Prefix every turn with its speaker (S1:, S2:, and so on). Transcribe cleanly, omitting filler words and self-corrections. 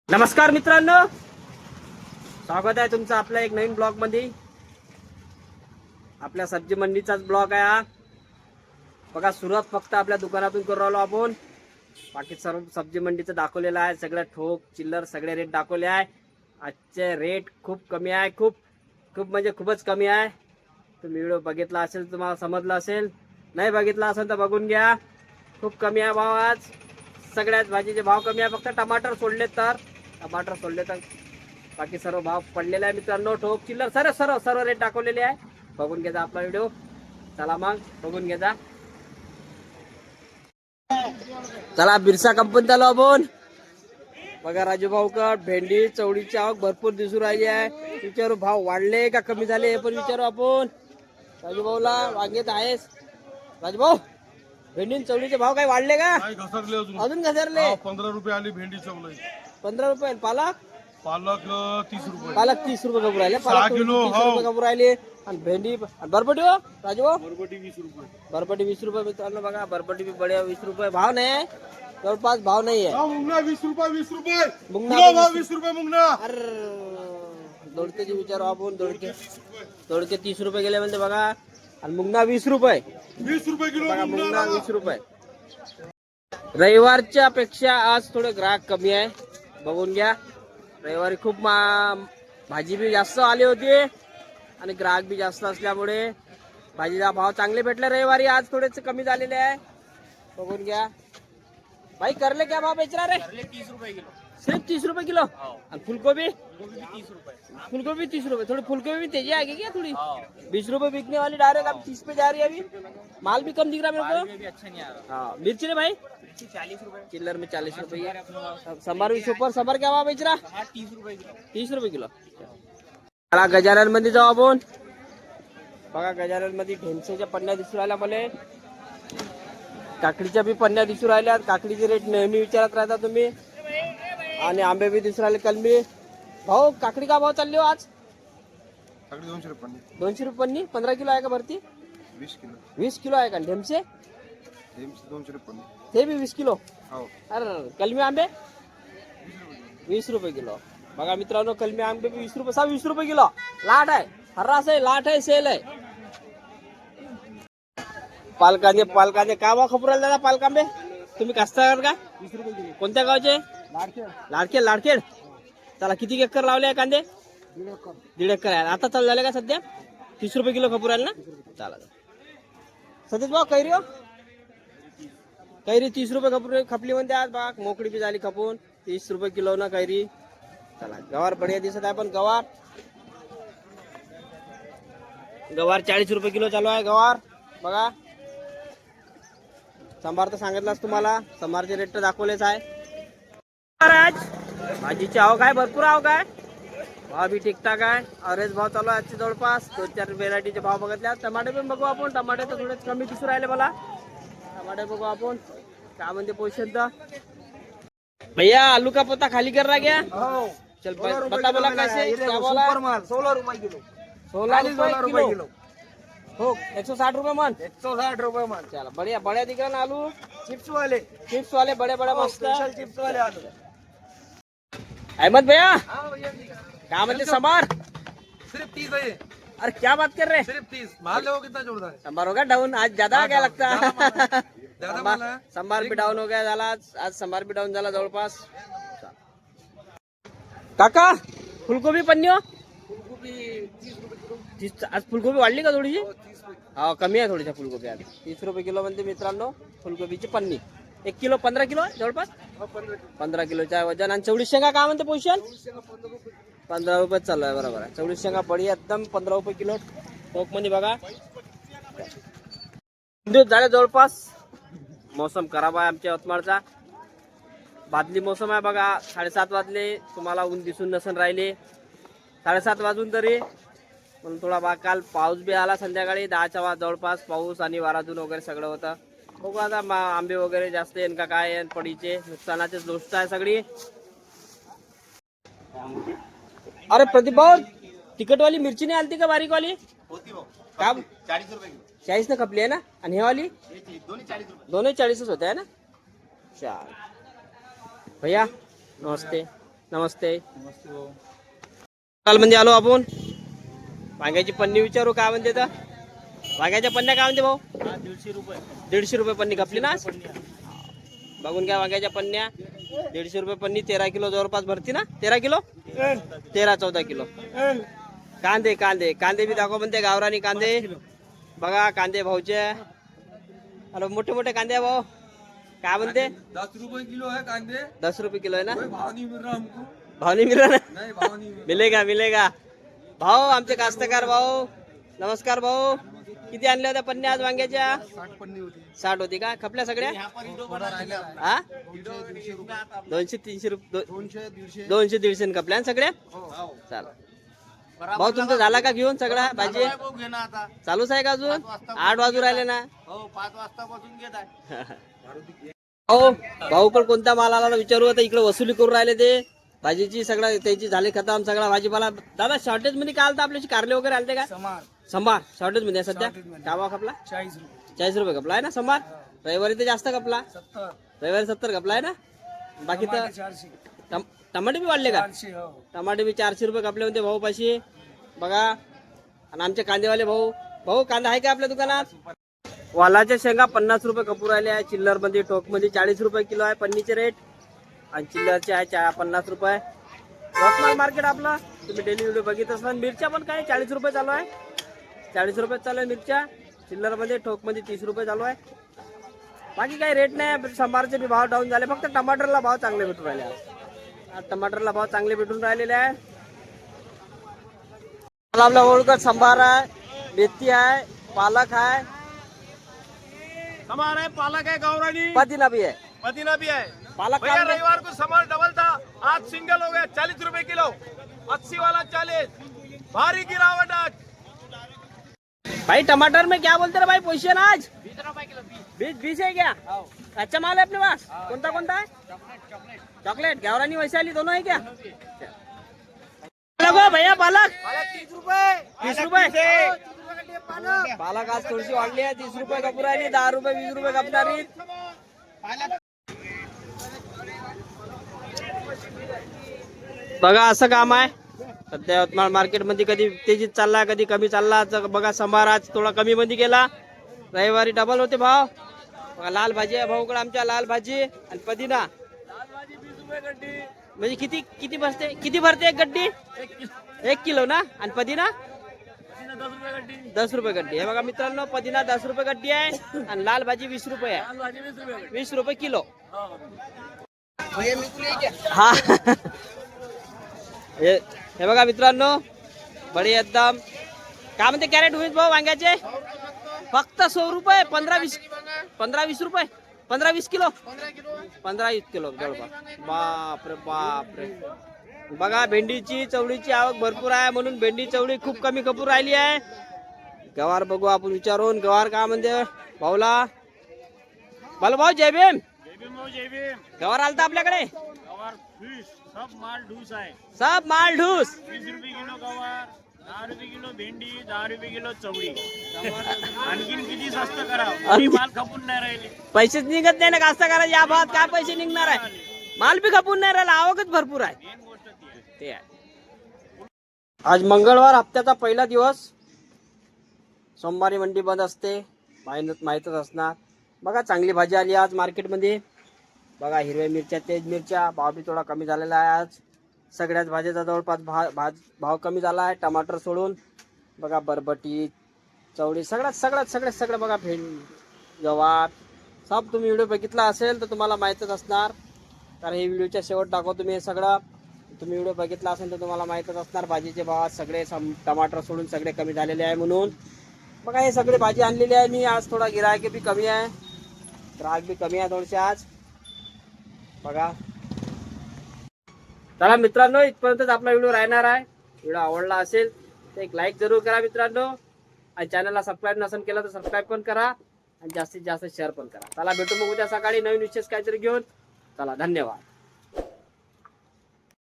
S1: नमस्कार मित्रांनो, स्वागत आहे तुमचं आपल्या एक नवीन ब्लॉग मध्ये. आपल्या सब्जी मंडीचाच ब्लॉग आहे हा. बघा, सुरुवात फक्त आपल्या दुकानातून करू राहिलो आपण. बाकी सर्व सब्जी मंडीचं दाखवलेलं आहे. सगळं ठोक चिल्लर सगळे रेट दाखवले आहे. आजचे रेट खूप कमी आहे. खूप खूप म्हणजे खूपच कमी आहे. तुम्ही व्हिडिओ बघितला असेल, तुम्हाला समजलं असेल. नाही बघितला असेल तर बघून घ्या. खूप कमी आहे भाव आज. सगळ्याच भाजीचे भाव कमी आहे. फक्त टमाटर सोडले तर बाकी सर्व भाव पडलेले आहे मित्रांनो. ठोक चिल्लर सर्व रेट दाखवलेले आहे. बघून घ्या आपला व्हिडिओ. चला मग बघून घ्या. चला बिरसा कंपनी चालू आपण. बघा राजू भाऊकर, भेंडी चवळीची आवक भरपूर दिसून राहिली आहे. विचारू भाव वाढले का कमी झाले हे पण विचारू आपण. राजू भाऊला वांगेत आहेस. राजू भाऊ, भेंडी चवळीचे भाव काय वाढले का?
S2: घसरले
S1: अजून घसरले.
S2: 15 रुपये आली भेंडी चवळी.
S1: 15 रुपये. पालक
S2: पालक 30 रुपये.
S1: पालक 30 रुपये कपूर राहिले.
S2: 6 किलो
S1: 30 रुपये कपूर राहिले. आणि भेंडी बरबटी हो राजू भाऊ,
S2: बरबटी 20 रुपये.
S1: बरबटी 20 रुपये मित्रांनो. बघा बरबटी बी बढिया 20 रुपये. भाव नाही आहे, जवळपास भाव नाही आहे.
S2: मुंगना 20 रुपये. 20 रुपये
S1: मुंगना
S2: किलो भाव 20 रुपये मुंगना.
S1: अरे दोडकेची विचारू आपण. दोडके 30 रुपये गेले म्हणते बघा. आणि मुंगना 20 रुपये.
S2: 20 रुपये किलो
S1: बघा
S2: मुंगना.
S1: मुंगना 20 रुपये. रविवारच्या पेक्षा आज थोडे ग्राहक कमी आहे. बघून घ्या. रविवारी खूप भाजी बी जास्त आली होती आणि ग्राहक बी जास्त असल्यामुळे भाजीचा भाव चांगले भेटले रविवारी. आज थोडेसे कमी झालेले आहे. बघून घ्या. भाई करले क्या भाव बेच रहा रे?
S3: 30 रुपए किलो.
S1: सिर्फ 30 रुपये किलो. और फूलगोभी?
S3: गोभी भी 30 रुपए.
S1: फूलगोभी 30 रुपए. थोड़ी फूलगोभी भी तेजी आएगी क्या? थोड़ी 20 रुपए बिकने वाली डायरेक्ट अब 30 पे जा रही है अभी. माल भी कम दिख रहा है मेरे
S3: में भी अच्छा नहीं आ रहा.
S1: को. हाँ मिर्ची ने भाई
S3: 40 रुपए.
S1: चिल्लर में 40 रुपये. संभार भी सुपर. संभार क्या भाव बेच रहा?
S3: हाँ 30 रुपए किलो.
S1: 30 रुपये किलो. चला गजानन मध्ये जाऊ आपण. बघा गजानन मध्ये ढेमसेच्या पन्न्या दिसून राहिल्या मला. काकडीच्या बी पन्न्या दिसून राहिल्या. काकडीचे रेट नेहमी विचारत राहता तुम्ही. आणि आंबे बी दिसून राहिले कलमी. भाऊ काकडी का भाव चालली हो आज?
S2: काकडी 200 रुपये.
S1: 200 रुपये पन्नी. 15 किलो आहे का भरती?
S2: 20 किलो.
S1: 20 किलो आहे का? ढेमसे
S2: 200 रुपये.
S1: ते बी 20 किलो.
S2: हो.
S1: अरे कलमी आंबे 20 रुपये किलो. बघा मित्रांनो, कलमी आंबे बी 20 रुपये. 20 रुपये किलो. लाट आहे, हर्रास आहे, लाट आहे, सेल आहे. पालकांदे का भाव खपूर दादा? पालकांबे तुम्ही कास्तकार का?
S2: 20 रुपये किलो.
S1: कोणत्या गावचे? लाडखेड. चला किती एकर लावले आहे कांदे? 1.5 एकर आहे. आता चालू झाले का सध्या? 30 रुपये किलो खपूर आहे ना. चला सतीश भाऊ, कैरी हो? कैरी 30 रुपये खपली म्हणते आज. बघा मोकळी बी झाली खपून. 30 रुपये किलो ना कैरी. चला गवार बढिया दिसत आहे. पण गवार 40 रुपये किलो चालू आहे गवार. बघा संभार तर सांगितलाच तुम्हाला. संभारचे रेट तर दाखवलेच आहे. आज भाजीची आवक आहे, भरपूर आवक आहे. भाव बी ठीकठाक आहे. अरेच भाव चालू आहे आजचे जवळपास. 2-4 व्हेरायटीचे भाव बघितले. टमाटे पण बघू आपण. टमाटे तर थोडे कमी दिसू राहिले मला. टमाटे बघू आपण काय म्हणते पोषण तर. भैया आलू का पत्ता खाली कर रहा क्या? चल बता बोला कैसे क्या बोला?
S3: 16 रुपए किलो.
S1: 16 रुपये किलो. हो 160 रुपये मन.
S3: 160 रुपए मान.
S1: चला बढ़िया दिख रहा ना आलू.
S3: चिप्स वाले.
S1: चिप्स वाले बड़े मस्त.
S3: स्पेशल चिप्स वाले आलू.
S1: अहमद भैया
S3: हाँ भैया
S1: क्या म्हणते संभार?
S3: सिर्फ 30 है.
S1: अरे क्या बात कर रहे?
S3: सिर्फ 30. माल देखो कितना जोरदार है.
S1: संभार हो गया डाउन आज. ज्यादा क्या लगता है?
S3: ज्यादा माल है.
S1: संभार भी डाऊन हो गया झाला आज. संभार भी डाऊन झाला जवळपास. काका फुलगोबी पन्नी हो? आज फुलगोबी वाढली का थोडीशी? हा कमी आहे थोडीशी फुलगोबी आज. 30 रुपये किलो म्हणते मित्रांनो फुलगोबीची पन्नी. 1 किलो 15 किलो जवळपास. 15 किलोच्या वजन. आणि चवळी शेंगा काय म्हणते पोषण? 15 रुपये चालू आहे. बरोबर आहे. चवळी शेंगा बढिया एकदम 15 रुपये किलो टोक मध्ये. बघा दिवस झाले जवळपास. मौसम खराब आहे आमच्या यवतमाळचा. बादली मौसम आहे. बघा 7:30 वाजले. तुम्हाला ऊन दिसून नसून राहिले. 7:30 वाजून तरी. पण थोडा काल पाऊस बी आला संध्याकाळी 10च्या जवळपास. पाऊस आणि वाराजून वगैरे सगळं होतं. बघू आता आंबे वगैरे जास्त येईन का काय येईन. पडीचे नुकसानाचे गोष्ट आहे सगळी. अरे प्रदीप भाऊ, तिखटवाली मिरची नाही आलती का बारीकवाली? का
S3: 40 रुपए किलो.
S1: 40 न खपली आहे ना. आणि हे वाली
S3: दोन्ही 40 रुपए.
S1: दोनों 40 होते है ना. चाल भैया नमस्ते. नमस्ते.
S3: नमस्ते भाऊ.
S1: मध्ये आलो आपण. वांग्याची पन्नी विचारू काय म्हणते तर. वांग्याच्या पन्न्या काय म्हणते भाऊ?
S3: 150 रुपये.
S1: 150 रुपये पन्नी कापली ना. बघून घ्या वांग्याच्या पन्न्या. 150 रुपये पन्नी. 13 किलो जवळपास भरती ना. 13 किलो 13-14 किलो. कांदे कांदे कांदे बी दाखव म्हणते. गावरानी कांदे बघा. कांदे भाऊचे. अरे मोठे मोठे कांदे भाऊ. काय म्हणते?
S3: 10 रुपये किलो है कांदे.
S1: 10 रुपये किलो है ना.
S3: भाव नहीं मिल रहा हमको.
S1: भाव नहीं मिल रहा ना.
S3: नहीं भाव नहीं मिल
S1: मिलेगा मिलेगा. भाऊ आमचे कास्तकार भाऊ. नमस्कार भाऊ. किती आणल्या होत्या पन्न्या आज वांग्याच्या?
S2: 60 पन्नी होती.
S1: 60 होती का? खपल्या सगळ्या? हा 200-300 रुपये. 200-150 खपल्या ना सगळ्या. चाल भाऊ तुमचं झाला का घेऊन सगळा भाजी? चालूच आहे का अजून? 8 वाजू राहिले ना.
S3: 5 वाजतापासून घेत आहे.
S1: हो भाऊ पण कोणता माल आला विचारू. आता इकडे वसुली करून राहिले ते भाजीची. सगळं त्याची झाली खतम सगळा भाजीपाला. दादा शॉर्टेज मध्ये काय आलं आपल्याची? कारले वगैरे आलते का? संभार शॉर्टेज मध्ये आहे सध्या. काय भाव खपला? 40 रुपये खपला आहे ना संभार. रविवारी तर जास्त खपला. रविवारी 70 खपला आहे ना. बाकी तर टमाटे बी वाढले का? टमाटे बी 400 रुपये खपले होते भाऊ पाशी. बघा. आणि आमचे कांदेवाले भाऊ. भाऊ कांदा आहे का आपल्या दुकानात? वालाच्या शेंगा 50 रुपये कपूर राहिले आहे. चिल्लर मध्ये टोक मध्ये 40 रुपये किलो आहे पन्नीचे रेट. आणि चिल्लरचे आहे 50 रुपये. यवतमाळ मार्केट आपला तुम्ही डेली व्हिडिओ बघित असणार. मिरच्या पण काय 40 रुपये चालू आहे. 40 रुपये चालू आहे मिरच्या. चिल्लर मध्ये ठोक मध्ये 30 रुपये चालू आहे. बाकी काही रेट नाही. संभारचे बी भाव डाऊन झाले. फक्त टमाटरला भाव चांगले भेटून राहिले आज. टमाटरला भाव चांगले भेटून राहिलेले आहे. आपला ओळखत संभार आहे, मेथी आहे, पालक आहे,
S3: समार है, पालक है, गौरानी,
S1: पुदीना भी है.
S3: पुदीना भी है.
S1: पालक
S3: भैया
S1: का
S3: रविवार को समार डबल था, आज सिंगल हो गया. 40 रुपए किलो. 80 वाला 40. भारी गिरावट आज.
S1: भाई टमाटर में क्या बोलते रहे भाई पोजीशन आज? 20 है क्या? अच्छा माल है अपने पास. कौन सा है? चॉकलेट गौरानी वैशाली दोनों है क्या? लगो भैया पालक 30 रुपये. पालक आज थोडीशी वाढली आहे. 30 रुपये कपूर राहिली. 10 रुपये 20 रुपये कपणारी. बघा असं काम आहे सध्या यवतमाळ मार्केट मध्ये. कधी तेजीत चालला कधी कमी चालला. बघा संभार आज थोडा कमी मध्ये गेला. रविवारी डबल होते भाव. बघा लाल भाजी आहे भाऊकडे आमच्या. लाल भाजी आणि पुदीना. म्हणजे किती किती भरते? किती भरते एक गड्डी? 1 किलो ना. आणि पुदीना 10 रुपये गड्डी. हे बघा मित्रांनो पुदीना 10 रुपये गड्डी आहे. आणि लाल भाजी 20 रुपये आहे. 20 रुपये किलो. हा हे बघा मित्रांनो बडी एकदम. काय म्हणते कॅरेट होईल भाऊ वांग्याचे? फक्त 100 रुपये. 15-20 रुपये. 15-20 किलो. 15-20 किलो जवळपास. बापरे बापरे. बघा भेंडीची चवळीची आवक भरपूर आहे म्हणून भेंडी चवळी खूप कमी खपूर राहिली आहे. गवार बघू आपण विचारून. गवार काय म्हणते भाऊला? बोल भाऊ जय भीम. गवार आलता आपल्याकडे?
S4: सब माल ढूस आहे.
S1: सब माल ढूस.
S4: 20 रुपये किलो गवार, 10 रुपये किलो भेंडी, 10 रुपये किलो चवळी. आणखीन किती स्वस्त करावं? माल खपून नाही राहिले.
S1: पैसेच निघत नाही ना कास्तकाराचे या भावात. काय पैसे निघणार आहे? माल बी खपून नाही राहिला. आवकच भरपूर आहे.
S4: मेन गोष्ट ती आहे.
S1: ते आहे. आज मंगळवार हप्त्याचा पहिला दिवस. सोमवारी मंडी बंद असते. माहीतच असणार. बघा चांगली भाजी आली आज मार्केटमध्ये. बघा हिरव्या मिरच्या, तेज मिरच्या भाव बी थोडा कमी झालेला आहे आज. सगळ्याच भाज्याचा जवळपास भाव कमी झाला आहे टमाटर सोडून. बघा बरबटी, चवळी सगळं बघा. गवार सब तुम्ही व्हिडिओ बघितला असेल तर तुम्हाला माहीतच असणार. कारण हे व्हिडिओच्या शेवट दाखवतो तुम्ही हे सगळं. तुम्ही व्हिडिओ बघितला असेल तर तुम्हाला माहीतच असणार. भाजीचे भाव सगळे टमाटर सोडून सगळे कमी झालेले आहे म्हणून. बघा हे सगळे भाजी आणलेली आहे मी आज. थोडा गिरायक बी कमी आहे. ग्राहक बी कमी आहे थोडेसे आज. बघा चला मित्रांनो इथपर्यंतच आपला व्हिडिओ राहणार आहे. व्हिडिओ आवडला असेल तर एक लाईक जरूर करा मित्रांनो. आणि चॅनलला सबस्क्राईब नसेल केलं तर सबस्क्राईब पण करा. आणि जास्तीत जास्त शेअर पण करा. चला भेटू मग उद्या सकाळी नवीन विशेष काहीतरी घेऊन. चला धन्यवाद.